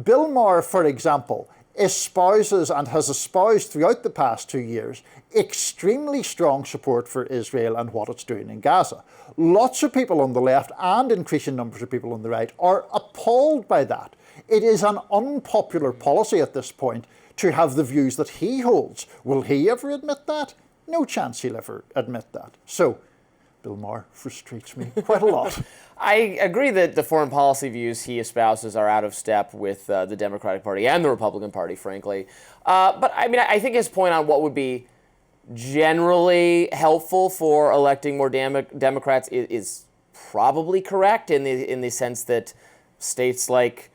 Bill Maher, for example, espouses and has espoused throughout the past 2 years extremely strong support for Israel and what it's doing in Gaza. Lots of people on the left and increasing numbers of people on the right are appalled by that. It is an unpopular policy at this point to have the views that he holds. Will he ever admit that? No chance he'll ever admit that. So, Bill Maher frustrates me quite a lot. I agree that the foreign policy views he espouses are out of step with the Democratic Party and the Republican Party, frankly. But I mean, I think his point on what would be generally helpful for electing more Democrats is probably correct in the sense that states like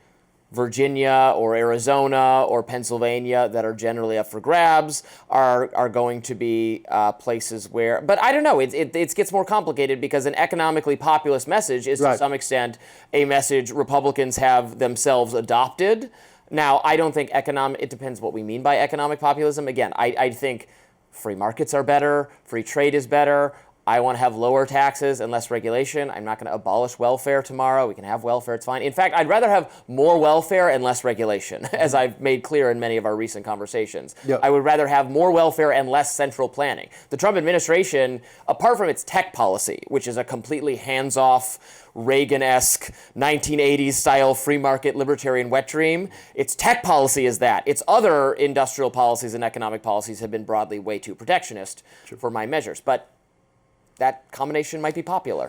Virginia or Arizona or Pennsylvania that are generally up for grabs are going to be places where, but I don't know, it gets more complicated because an economically populist message is to some extent a message Republicans have themselves adopted. Now, I don't think it depends what we mean by economic populism. Again, I think free markets are better, free trade is better. I want to have lower taxes and less regulation. I'm not going to abolish welfare tomorrow. We can have welfare, it's fine. In fact, I'd rather have more welfare and less regulation, as I've made clear in many of our recent conversations. Yep. I would rather have more welfare and less central planning. The Trump administration, apart from its tech policy, which is a completely hands-off, Reagan-esque 1980s style free market libertarian wet dream, its tech policy is that. Its other industrial policies and economic policies have been broadly way too protectionist for my measures. But that combination might be popular.